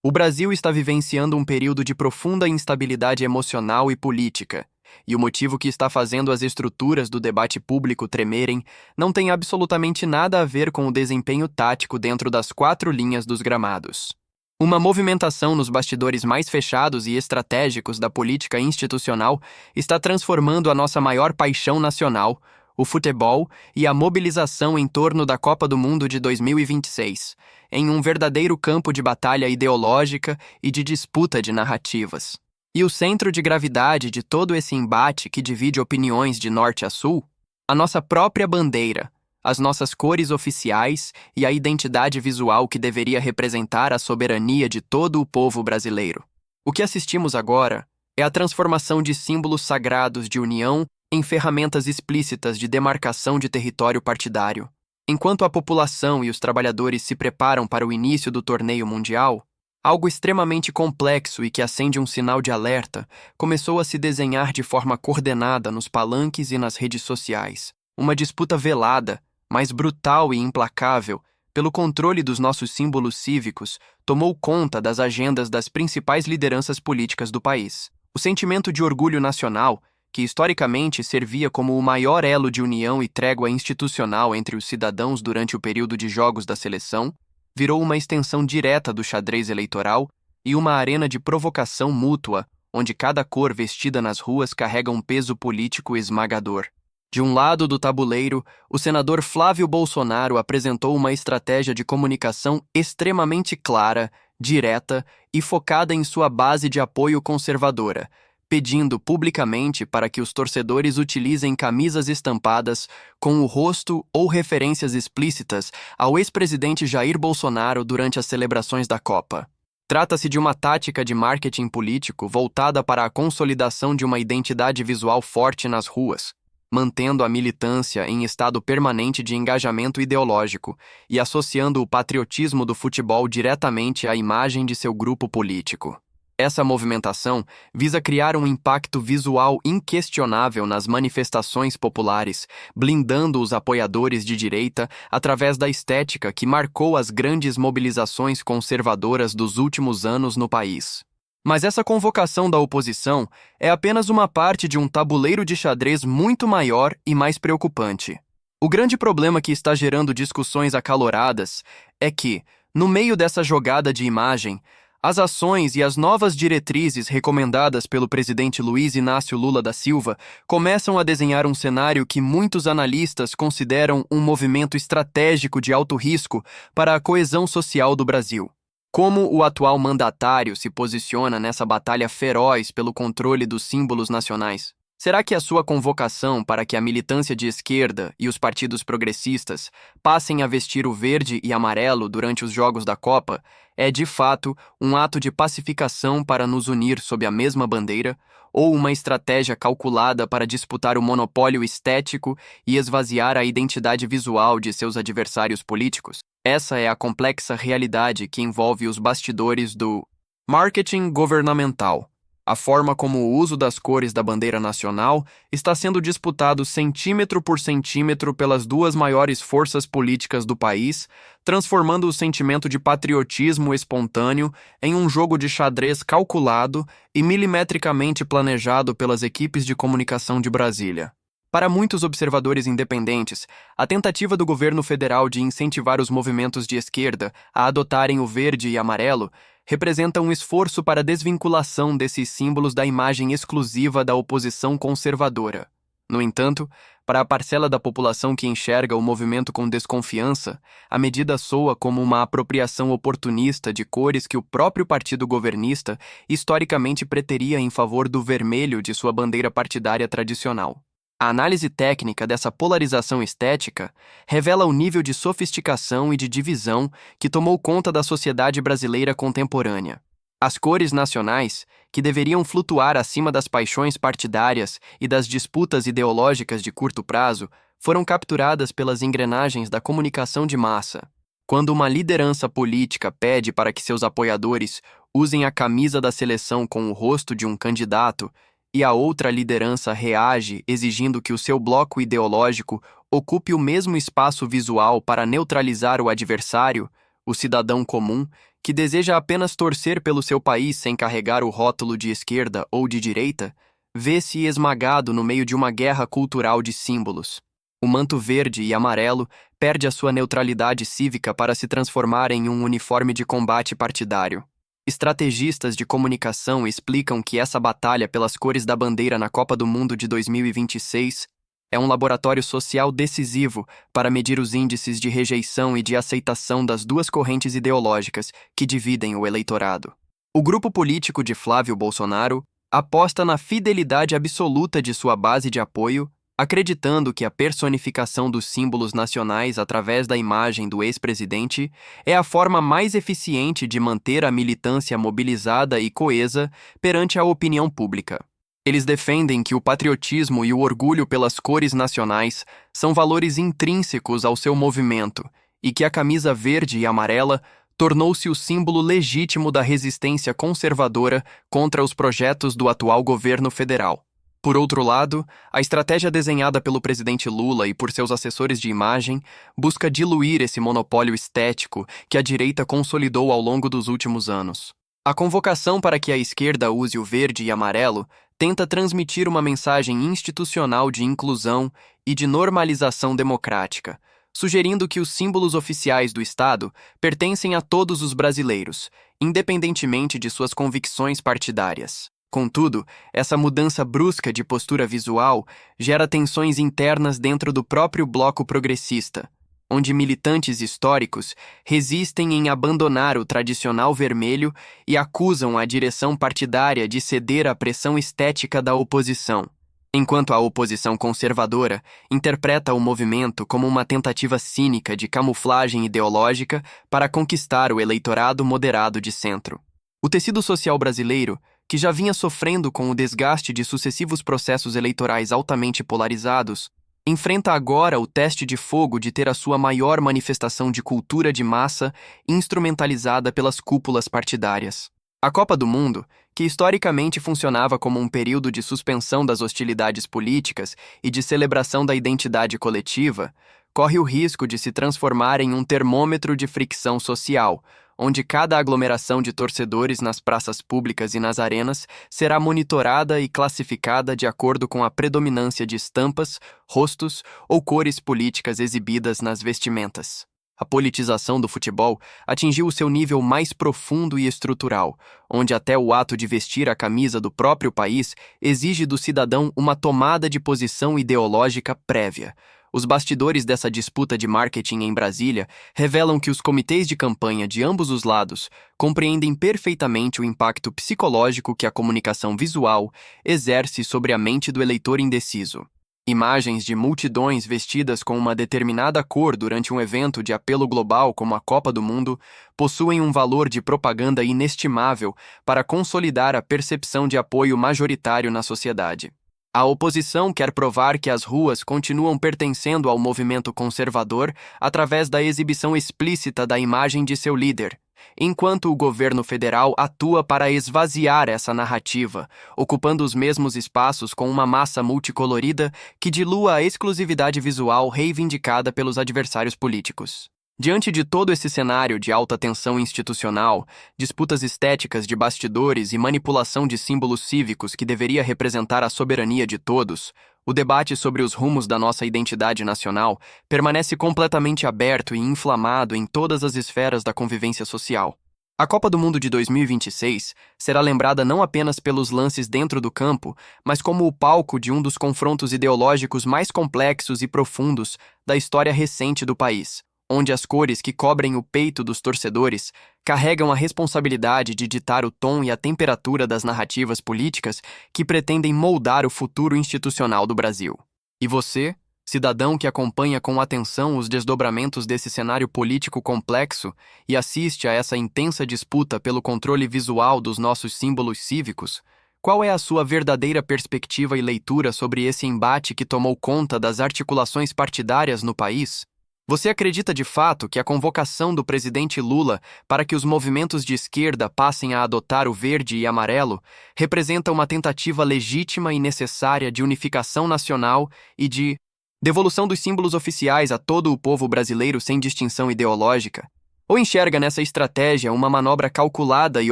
O Brasil está vivenciando um período de profunda instabilidade emocional e política, e o motivo que está fazendo as estruturas do debate público tremerem não tem absolutamente nada a ver com o desempenho tático dentro das quatro linhas dos gramados. Uma movimentação nos bastidores mais fechados e estratégicos da política institucional está transformando a nossa maior paixão nacional, o futebol e a mobilização em torno da Copa do Mundo de 2026, em um verdadeiro campo de batalha ideológica e de disputa de narrativas. E o centro de gravidade de todo esse embate que divide opiniões de norte a sul? A nossa própria bandeira, as nossas cores oficiais e a identidade visual que deveria representar a soberania de todo o povo brasileiro. O que assistimos agora é a transformação de símbolos sagrados de união em ferramentas explícitas de demarcação de território partidário. Enquanto a população e os trabalhadores se preparam para o início do torneio mundial, algo extremamente complexo e que acende um sinal de alerta começou a se desenhar de forma coordenada nos palanques e nas redes sociais. Uma disputa velada, mas brutal e implacável, pelo controle dos nossos símbolos cívicos, tomou conta das agendas das principais lideranças políticas do país. O sentimento de orgulho nacional, que historicamente servia como o maior elo de união e trégua institucional entre os cidadãos durante o período de jogos da seleção, virou uma extensão direta do xadrez eleitoral e uma arena de provocação mútua, onde cada cor vestida nas ruas carrega um peso político esmagador. De um lado do tabuleiro, o senador Flávio Bolsonaro apresentou uma estratégia de comunicação extremamente clara, direta e focada em sua base de apoio conservadora, pedindo publicamente para que os torcedores utilizem camisas estampadas com o rosto ou referências explícitas ao ex-presidente Jair Bolsonaro durante as celebrações da Copa. Trata-se de uma tática de marketing político voltada para a consolidação de uma identidade visual forte nas ruas, mantendo a militância em estado permanente de engajamento ideológico e associando o patriotismo do futebol diretamente à imagem de seu grupo político. Essa movimentação visa criar um impacto visual inquestionável nas manifestações populares, blindando os apoiadores de direita através da estética que marcou as grandes mobilizações conservadoras dos últimos anos no país. Mas essa convocação da oposição é apenas uma parte de um tabuleiro de xadrez muito maior e mais preocupante. O grande problema que está gerando discussões acaloradas é que, no meio dessa jogada de imagem, as ações e as novas diretrizes recomendadas pelo presidente Luiz Inácio Lula da Silva começam a desenhar um cenário que muitos analistas consideram um movimento estratégico de alto risco para a coesão social do Brasil. Como o atual mandatário se posiciona nessa batalha feroz pelo controle dos símbolos nacionais? Será que a sua convocação para que a militância de esquerda e os partidos progressistas passem a vestir o verde e amarelo durante os Jogos da Copa é, de fato, um ato de pacificação para nos unir sob a mesma bandeira ou uma estratégia calculada para disputar o monopólio estético e esvaziar a identidade visual de seus adversários políticos? Essa é a complexa realidade que envolve os bastidores do marketing governamental. A forma como o uso das cores da bandeira nacional está sendo disputado centímetro por centímetro pelas duas maiores forças políticas do país, transformando o sentimento de patriotismo espontâneo em um jogo de xadrez calculado e milimetricamente planejado pelas equipes de comunicação de Brasília. Para muitos observadores independentes, a tentativa do governo federal de incentivar os movimentos de esquerda a adotarem o verde e amarelo representa um esforço para a desvinculação desses símbolos da imagem exclusiva da oposição conservadora. No entanto, para a parcela da população que enxerga o movimento com desconfiança, a medida soa como uma apropriação oportunista de cores que o próprio partido governista historicamente preteria em favor do vermelho de sua bandeira partidária tradicional. A análise técnica dessa polarização estética revela o nível de sofisticação e de divisão que tomou conta da sociedade brasileira contemporânea. As cores nacionais, que deveriam flutuar acima das paixões partidárias e das disputas ideológicas de curto prazo, foram capturadas pelas engrenagens da comunicação de massa. Quando uma liderança política pede para que seus apoiadores usem a camisa da seleção com o rosto de um candidato, e a outra liderança reage exigindo que o seu bloco ideológico ocupe o mesmo espaço visual para neutralizar o adversário, o cidadão comum, que deseja apenas torcer pelo seu país sem carregar o rótulo de esquerda ou de direita, vê-se esmagado no meio de uma guerra cultural de símbolos. O manto verde e amarelo perde a sua neutralidade cívica para se transformar em um uniforme de combate partidário. Estrategistas de comunicação explicam que essa batalha pelas cores da bandeira na Copa do Mundo de 2026 é um laboratório social decisivo para medir os índices de rejeição e de aceitação das duas correntes ideológicas que dividem o eleitorado. O grupo político de Flávio Bolsonaro aposta na fidelidade absoluta de sua base de apoio, acreditando que a personificação dos símbolos nacionais através da imagem do ex-presidente é a forma mais eficiente de manter a militância mobilizada e coesa perante a opinião pública. Eles defendem que o patriotismo e o orgulho pelas cores nacionais são valores intrínsecos ao seu movimento e que a camisa verde e amarela tornou-se o símbolo legítimo da resistência conservadora contra os projetos do atual governo federal. Por outro lado, a estratégia desenhada pelo presidente Lula e por seus assessores de imagem busca diluir esse monopólio estético que a direita consolidou ao longo dos últimos anos. A convocação para que a esquerda use o verde e amarelo tenta transmitir uma mensagem institucional de inclusão e de normalização democrática, sugerindo que os símbolos oficiais do Estado pertencem a todos os brasileiros, independentemente de suas convicções partidárias. Contudo, essa mudança brusca de postura visual gera tensões internas dentro do próprio bloco progressista, onde militantes históricos resistem em abandonar o tradicional vermelho e acusam a direção partidária de ceder à pressão estética da oposição, enquanto a oposição conservadora interpreta o movimento como uma tentativa cínica de camuflagem ideológica para conquistar o eleitorado moderado de centro. O tecido social brasileiro, que já vinha sofrendo com o desgaste de sucessivos processos eleitorais altamente polarizados, enfrenta agora o teste de fogo de ter a sua maior manifestação de cultura de massa instrumentalizada pelas cúpulas partidárias. A Copa do Mundo, que historicamente funcionava como um período de suspensão das hostilidades políticas e de celebração da identidade coletiva, corre o risco de se transformar em um termômetro de fricção social, onde cada aglomeração de torcedores nas praças públicas e nas arenas será monitorada e classificada de acordo com a predominância de estampas, rostos ou cores políticas exibidas nas vestimentas. A politização do futebol atingiu o seu nível mais profundo e estrutural, onde até o ato de vestir a camisa do próprio país exige do cidadão uma tomada de posição ideológica prévia. Os bastidores dessa disputa de marketing em Brasília revelam que os comitês de campanha de ambos os lados compreendem perfeitamente o impacto psicológico que a comunicação visual exerce sobre a mente do eleitor indeciso. Imagens de multidões vestidas com uma determinada cor durante um evento de apelo global como a Copa do Mundo possuem um valor de propaganda inestimável para consolidar a percepção de apoio majoritário na sociedade. A oposição quer provar que as ruas continuam pertencendo ao movimento conservador através da exibição explícita da imagem de seu líder, enquanto o governo federal atua para esvaziar essa narrativa, ocupando os mesmos espaços com uma massa multicolorida que dilua a exclusividade visual reivindicada pelos adversários políticos. Diante de todo esse cenário de alta tensão institucional, disputas estéticas de bastidores e manipulação de símbolos cívicos que deveria representar a soberania de todos, o debate sobre os rumos da nossa identidade nacional permanece completamente aberto e inflamado em todas as esferas da convivência social. A Copa do Mundo de 2026 será lembrada não apenas pelos lances dentro do campo, mas como o palco de um dos confrontos ideológicos mais complexos e profundos da história recente do país, onde as cores que cobrem o peito dos torcedores carregam a responsabilidade de ditar o tom e a temperatura das narrativas políticas que pretendem moldar o futuro institucional do Brasil. E você, cidadão que acompanha com atenção os desdobramentos desse cenário político complexo e assiste a essa intensa disputa pelo controle visual dos nossos símbolos cívicos, qual é a sua verdadeira perspectiva e leitura sobre esse embate que tomou conta das articulações partidárias no país? Você acredita de fato que a convocação do presidente Lula para que os movimentos de esquerda passem a adotar o verde e amarelo representa uma tentativa legítima e necessária de unificação nacional e de devolução dos símbolos oficiais a todo o povo brasileiro sem distinção ideológica? Ou enxerga nessa estratégia uma manobra calculada e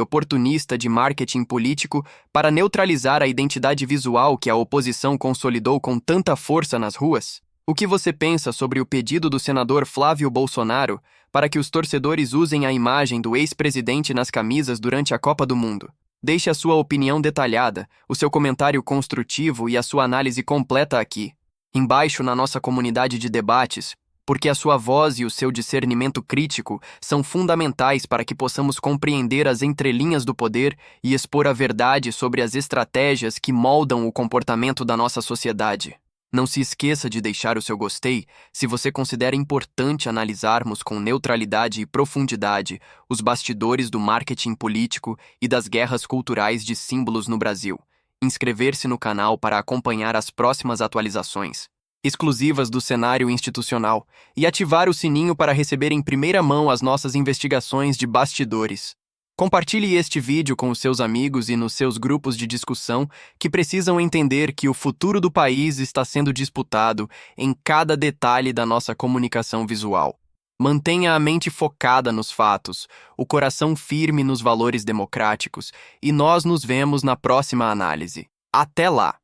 oportunista de marketing político para neutralizar a identidade visual que a oposição consolidou com tanta força nas ruas? O que você pensa sobre o pedido do senador Flávio Bolsonaro para que os torcedores usem a imagem do ex-presidente nas camisas durante a Copa do Mundo? Deixe a sua opinião detalhada, o seu comentário construtivo e a sua análise completa aqui, embaixo na nossa comunidade de debates, porque a sua voz e o seu discernimento crítico são fundamentais para que possamos compreender as entrelinhas do poder e expor a verdade sobre as estratégias que moldam o comportamento da nossa sociedade. Não se esqueça de deixar o seu gostei se você considera importante analisarmos com neutralidade e profundidade os bastidores do marketing político e das guerras culturais de símbolos no Brasil. Inscrever-se no canal para acompanhar as próximas atualizações exclusivas do cenário institucional e ativar o sininho para receber em primeira mão as nossas investigações de bastidores. Compartilhe este vídeo com os seus amigos e nos seus grupos de discussão que precisam entender que o futuro do país está sendo disputado em cada detalhe da nossa comunicação visual. Mantenha a mente focada nos fatos, o coração firme nos valores democráticos e nós nos vemos na próxima análise. Até lá!